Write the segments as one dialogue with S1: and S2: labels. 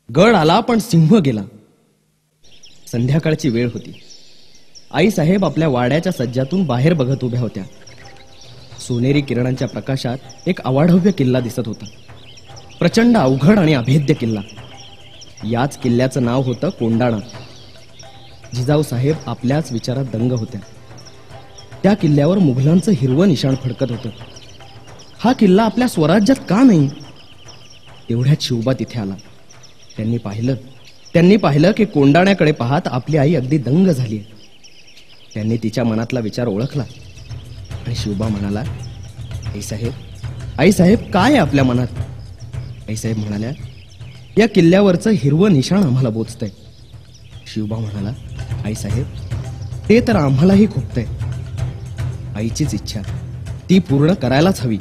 S1: गड आला पण सिंह गेला. संध्याकाळची वेळ होती. आईसाहेब आपल्या वाड्याच्या सज्जातून बाहेर बघत उभ्या होत्या. सोनेरी किरणांच्या प्रकाशात एक अवाढव्य किल्ला दिसत होता. प्रचंड अवघड आणि अभेद्य किल्ला. याच किल्ल्याचं नाव होतं कोंडाणा. जिजाऊ साहेब आपल्याच विचारात दंग होत्या. त्या किल्ल्यावर मुघलांचं हिरवं निशाण फडकत होतं. हा किल्ला आपल्या स्वराज्यात का नाही? एवढ्यात शिवबा तिथे आला. त्यांनी पाहिलं की कोंडाण्याकडे पाहत आपली आई अगदी दंग झाली. त्यांनी तिच्या मनातला विचार ओळखला आणि शिवबा म्हणाला, आईसाहेब काय आहे आपल्या मनात? आईसाहेब म्हणाल्या, या किल्ल्यावरचं हिरवं निशाण आम्हाला बोचतंय. शिवबा म्हणाला, आईसाहेब ते तर आम्हालाही खुपतंय. आईचीच इच्छा ती पूर्ण करायलाच हवी.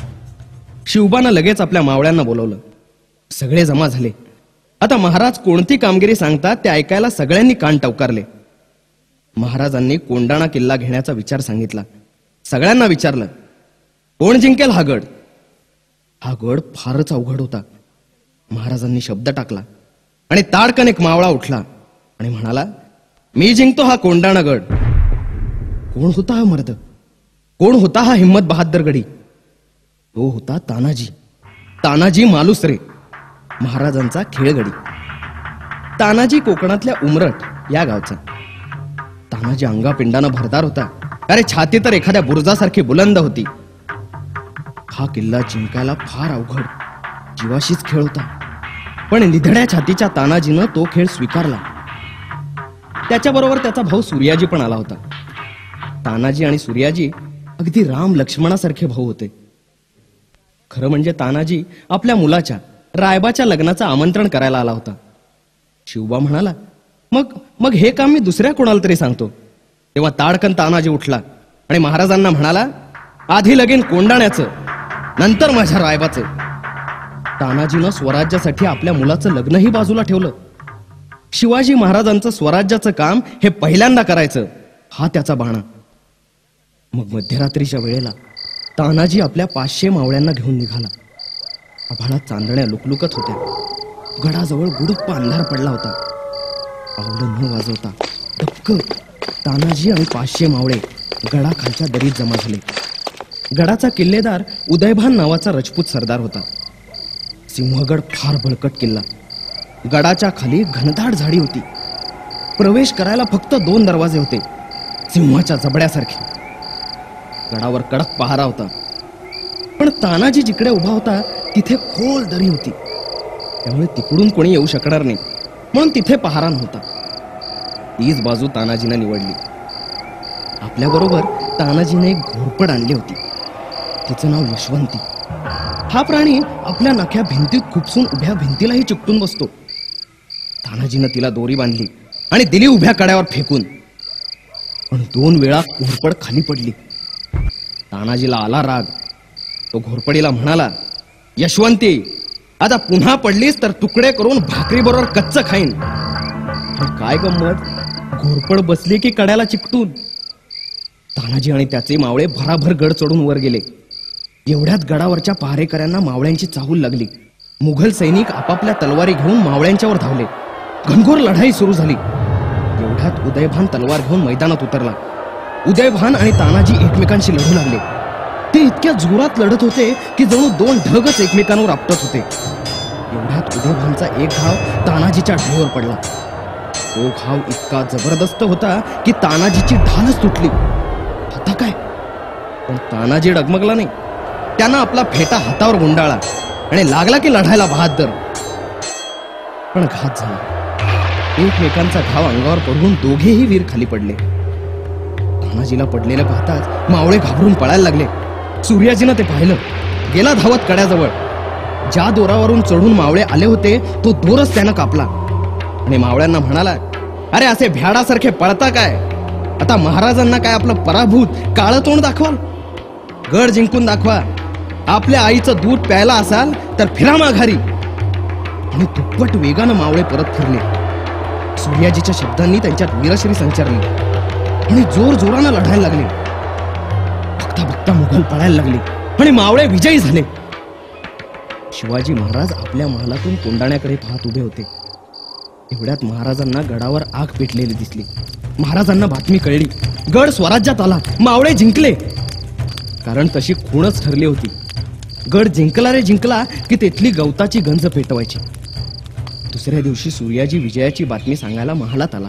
S1: शिवबानं लगेच आपल्या मावळ्यांना बोलवलं. सगळे जमा झाले. आता महाराज कोणती कामगिरी सांगतात ते ऐकायला सगळ्यांनी कान टवकारले. महाराजांनी कोंडाणा किल्ला घेण्याचा विचार सांगितला. सगळ्यांना विचारलं, कोण जिंकेल हा गड? हा गड फारच अवघड होता. महाराजांनी शब्द टाकला आणि ताडकन एक मावळा उठला आणि म्हणाला, मी जिंकतो हा कोंडाणा गड. कोण होता हा मर्द? कोण होता हा हिम्मत बहादर गडी? तो होता तानाजी मालुसरे, महाराजांचा खेळगडी. तानाजी कोकणातल्या उमरठ या गावचा. तानाजी अंगापिंडानं भरदार होता. अरे छाती तर एखाद्या बुरुजासारखी बुलंद होती. हा किल्ला जिंकायला फार अवघड, जीवाशीच खेळ होता. पण निधड्या छातीच्या तानाजीनं तो खेळ स्वीकारला. त्याच्याबरोबर त्याचा भाऊ सूर्याजी पण आला होता. तानाजी आणि सूर्याजी अगदी राम लक्ष्मणासारखे भाऊ होते. खरं म्हणजे तानाजी आपल्या मुलाच्या रायबाच्या लग्नाचं आमंत्रण करायला आला होता. शिवबा म्हणाला, मग हे काम मी दुसऱ्या कोणाला तरी सांगतो. तेव्हा ताडकन तानाजी उठला आणि महाराजांना म्हणाला, आधी लगीन कोंडाण्याचं, नंतर माझ्या रायबाचं. तानाजीनं स्वराज्यासाठी आपल्या मुलाचं लग्नही बाजूला ठेवलं. शिवाजी महाराजांचं स्वराज्याचं काम हे पहिल्यांदा करायचं हा त्याचा बाणा. मग मध्यरात्रीच्या वेळेला तानाजी आपल्या 500 मावळ्यांना घेऊन निघाला. आभाळात चांदण्या लुकलुकत होत्या. गडाजवळ गुडुप्प अंधार पडला होता. पावलं न वाजवता धक्क तानाजी आणि 500 मावळे गडाखालच्या दरीत जमा झाले. गडाचा किल्लेदार उदयभान नावाचा राजपूत सरदार होता. सिंहगड फार बळकट किल्ला. गडाच्या खाली घनदाट झाडी होती. प्रवेश करायला फक्त 2 दरवाजे होते, सिंहाच्या जबड्यासारखे. गडावर कडक पहारा होता. पण तानाजी जिकडे उभा होता तिथे खोल दरी होती. त्यामुळे तिकडून कोणी येऊ शकणार नाही, म्हणून तिथे पहारा नव्हता. तीच बाजू तानाजीने निवडली. आपल्याबरोबर तानाजीने एक घोरपड आणली होती. तिचं नाव यशवंती. हा प्राणी आपल्या नख्या भिंतीत खुपसून उभ्या भिंतीलाही चिकटून बसतो. तानाजीनं तिला दोरी बांधली आणि दिली उभ्या कड्यावर फेकून. पण 2 वेळा घोरपड खाली पडली. तानाजीला आला राग. तो घोरपडीला म्हणाला, यशवंती, आता पुन्हा पडलीस तर तुकडे करून भाकरी बरोबर कच्च खाईन. पण काय गंमत, घोरपड बसली की कड्याला चिकटून. तानाजी आणि त्याचे मावळे भराभर गड चढून वर गेले. एवढ्यात गडावरच्या पहारेकऱ्यांना मावळ्यांची चाहूल लागली. मुघल सैनिक आपापल्या तलवारी घेऊन मावळ्यांच्यावर धावले. घनघोर लढाई सुरू झाली. एवढ्यात उदयभान तलवार घेऊन मैदानात उतरला. उदयभान आणि तानाजी एकमेकांशी लढू लागले. ते इतक्या जोरात लढत होते की जणू 2 ढगच एकमेकांवर आपटत होते. एवढ्यात उदयभानचा एक घाव तानाजीच्या ढाईवर पडला. तो घाव इतका जबरदस्त होता की तानाजीची ढालच तुटली. आता काय? पण तानाजी डगमगला नाही. त्यानं आपला फेटा हातावर गुंडाळला आणि लागला की लढायला बहादर. पण घात झाला. एकमेकांचा घाव अंगावर पडून दोघेही वीर खाली पडले. तानाजीला पडलेलं पाहताच मावळे घाबरून पळायला लागले. सूर्याजीनं ते पाहिलं. गेला धावत कड्याजवळ. ज्या दोरावरून चढून मावळे आले होते तो दोरच त्यानं कापला आणि मावळ्यांना म्हणाला, अरे असे भ्याडासारखे पळता काय? आता महाराजांना काय आपलं पराभूत काळं तोंड दाखवाल? गड जिंकून दाखवा. आपल्या आईचं दूध प्यायला असाल तर फिरा माघारी. आणि दुप्पट वेगानं मावळे परत फिरले. सूर्याजीच्या शब्दांनी त्यांच्यात वीरश्री संचारली आणि जोर जोरानं लढायला लागले. बघता बघता मुघल पळायला लागले आणि मावळे विजयी झाले. शिवाजी महाराज आपल्या महालातून कोंडाण्याकडे पाहत उभे होते. एवढ्यात महाराजांना गडावर आग पेटलेली दिसली. महाराजांना बातमी कळली, गड स्वराज्यात आला, मावळे जिंकले. कारण तशी खूणच ठरली होती. गड जिंकला रे जिंकला की तेथली गवताची गंज पेटवायची. दुसऱ्या दिवशी सूर्याजी विजयाची बातमी सांगायला महालात आला.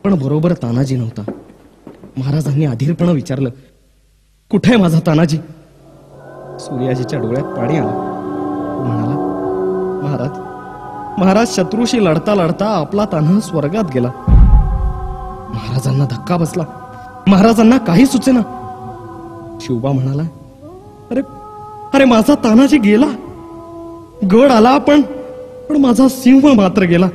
S1: पण बरोबर तानाजी नव्हता. महाराजांनी अधीरपणे विचारलं, कुठे आहे माझा तानाजी? सूर्याजीच्या डोळ्यात पाणी आलं. तो म्हणाला, महाराज महाराज शत्रूशी लढता लढता आपला तान्हा स्वर्गात गेला. महाराजांना धक्का बसला. महाराजांना काही सुचेना. शिवबा म्हणाला, अरे अरे माझा तानाजी गेला. गड आला पण माझा सिंह मात्र गेला.